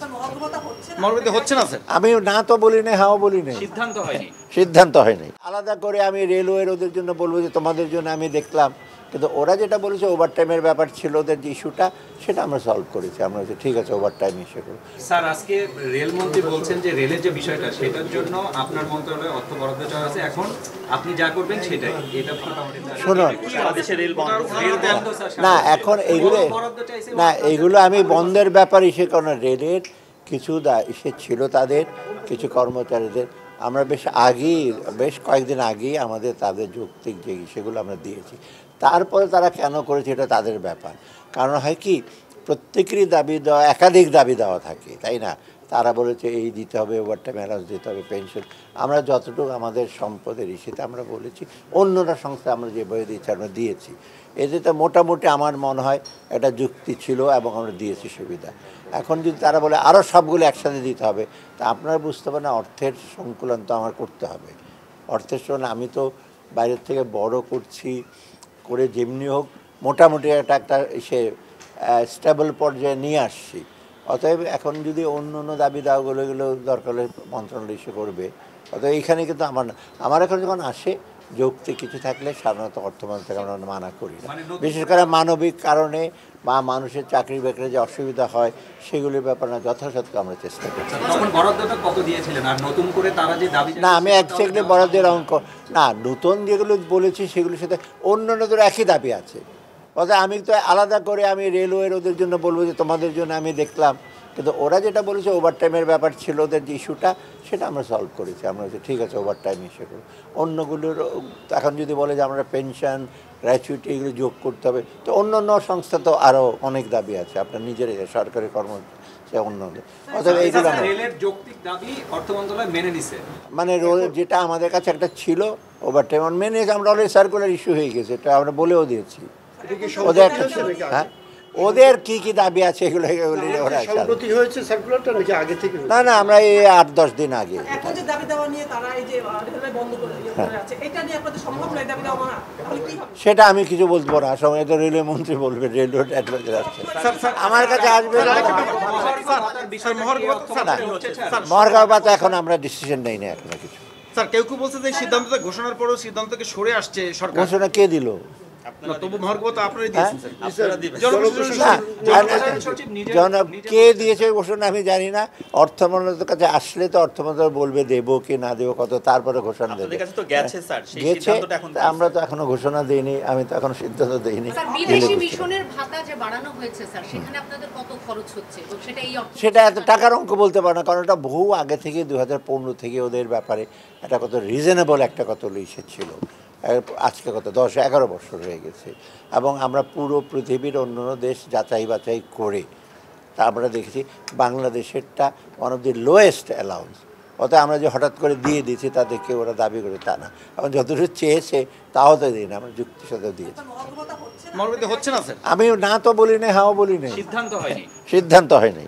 দিয়েছি। মর্মবিত হচ্ছে না স্যার? আমি না তো বলি না, হাও বলি না, সিদ্ধান্ত হয়নি। আলাদা করে আমি রেলওয়ের ওদের জন্য বলবো যে তোমাদের জন্য আমি দেখলাম, কিন্তু ওরা যেটা বলেছে ওভারটাইমের ব্যাপার ছিল ওদের যে ইস্যুটা, সেটা আমরা সলভ করেছি। আমরা বলছি ঠিক আছে, ওভারটাইম ইস্যু করব। স্যার, আজকে রেলমন্ত্রী বলছেন যে রেলের যে বিষয়টা সেটার জন্য আপনার মন্ত্রণালয়ে অর্থ বরাদ্দ চাওয়া আছে, এখন আপনি যা করবেন সেটাই। এটা শুনুন, না এখন এইগুলো আমি বন্ধের ব্যাপার ইসে কারণ রেলের কিছু ইসে ছিল, তাদের কিছু কর্মচারীদের আমরা বেশ কয়েকদিন আগেই আমাদের তাদের যৌক্তিক যে সেগুলো আমরা দিয়েছি। তারপরে তারা কেন করেছে এটা তাদের ব্যাপার। কারণ হয় কি, প্রত্যেকেরই দাবি দেওয়া, একাধিক দাবি দেওয়া থাকে, তাই না? তারা বলেছে এই দিতে হবে, ওভারটাইম অ্যালাউন্স দিতে হবে, পেনশন। আমরা যতটুকু আমাদের সম্পদের ইস্যুতে আমরা বলেছি, অন্যরা সংস্থা আমরা যেভাবে দিয়েছি আমরা দিয়েছি। এতে তো মোটামুটি আমার মনে হয় একটা যুক্তি ছিল এবং আমরা দিয়েছি সুবিধা। এখন যদি তারা বলে আরও সবগুলো একসাথে দিতে হবে, তা আপনারা বুঝতে পারেন অর্থের সংকুলন তো আমার করতে হবে। অর্থের সঙ্গে আমি তো বাইরের থেকে বড় করছি করে যেমনি হোক মোটামুটি একটা সে স্টেবল পর্যায়ে নিয়ে আসছি। অতএব এখন যদি অন্য অন্য দাবি দাওয়াগুলো এগুলো দরকার হলে মন্ত্রণালয় ইস্যু করবে। অতএব এইখানে কিন্তু আমার এখন যখন আসে যৌক্তিক কিছু থাকলে সাধারণত অর্থমন্ত্রীকে আমরা মানা করি না, বিশেষ করে মানবিক কারণে বা মানুষের চাকরি বাকরি যে অসুবিধা হয় সেগুলির ব্যাপারে যথাসাধ্য আমরা চেষ্টা করি। না, আমি একজাক্টলি বরাদ্দের অঙ্ক না, নতুন যেগুলো বলেছি সেগুলির সাথে অন্যান্যদের একই দাবি আছে। অর্থাৎ আমি তো আলাদা করে আমি রেলওয়ের ওদের জন্য বলবো যে তোমাদের জন্য আমি দেখলাম, কিন্তু ওরা যেটা বলেছে ওভারটাইমের ব্যাপার ছিল ওদের যে ইস্যুটা, সেটা আমরা সলভ করেছি। আমরা বলছি ঠিক আছে, ওভারটাইম ইস্যু করব। অন্যগুলোর এখন যদি বলে যে আমরা পেনশন, গ্র্যাচুইটি এগুলো যোগ করতে হবে, তো অন্য অন্য সংস্থা তো আরও অনেক দাবি আছে, আপনার নিজের সরকারি সে অন্য অথবা এইগুলো মানে যেটা আমাদের কাছে একটা ছিল ওভারটাইম মেনে আমরা অলরেডি সার্কুলার ইস্যু হয়ে গেছে, এটা আমরা বলেও দিয়েছি। ওদের একটা ছিল, হ্যাঁ, ওদের কি কি দাবি আছে এগুলো ওরা না না আমরা এই 8-10 দিন আগে। সেটা আমি কিছু বলতে পারবো না, সময় তো রেলওয়ে মন্ত্রী বলবে, রেলওয়ে অ্যাডভাইজার আসছে আমার কাছে আসবে। মহার্ঘ ভাতা এখন আমরা ডিসিশন নেই না এখনো কিছু। স্যার, কেউ কেউ বলছে যে সিদ্ধান্তটা ঘোষণার পরও সিদ্ধান্ত থেকে সরে আসছে সরকার। ঘোষণা কে দিল? কে দিয়েছে ঘোষণা আমি জানি না। অর্থ মন্ত্রণালয়ের কাছে আসলে তো অর্থ মন্ত্রণালয় বলবে দেবো কি না দেবো কত, তারপরে ঘোষণা দেবে। গেছে, আমরা তো এখনো ঘোষণা দিইনি, আমি তো এখনো সিদ্ধান্ত দিইনি। সেটা এত টাকার অঙ্ক বলতে পারে না, কারণ এটা বহু আগে থেকে 2015 থেকে ওদের ব্যাপারে এটা কত রিজনেবল একটা কত লিসে ছিল। আজকে কত 10-11 বছর হয়ে গেছে, এবং আমরা পুরো পৃথিবীর অন্য দেশ যাচাই বাছাই করে তা আমরা দেখেছি বাংলাদেশেরটা one of the lowest allowance. অতএব আমরা যে হঠাৎ করে দিয়ে দিয়েছি তাদেরকে ওরা দাবি করে তা না, এবং যতটুকু চেয়েছে তাও তো দিই না, আমরা যুক্তির সাথে দিয়েছি। হচ্ছে না স্যার? আমি না তো বলি না, হাও বলি না, সিদ্ধান্ত হয়নি।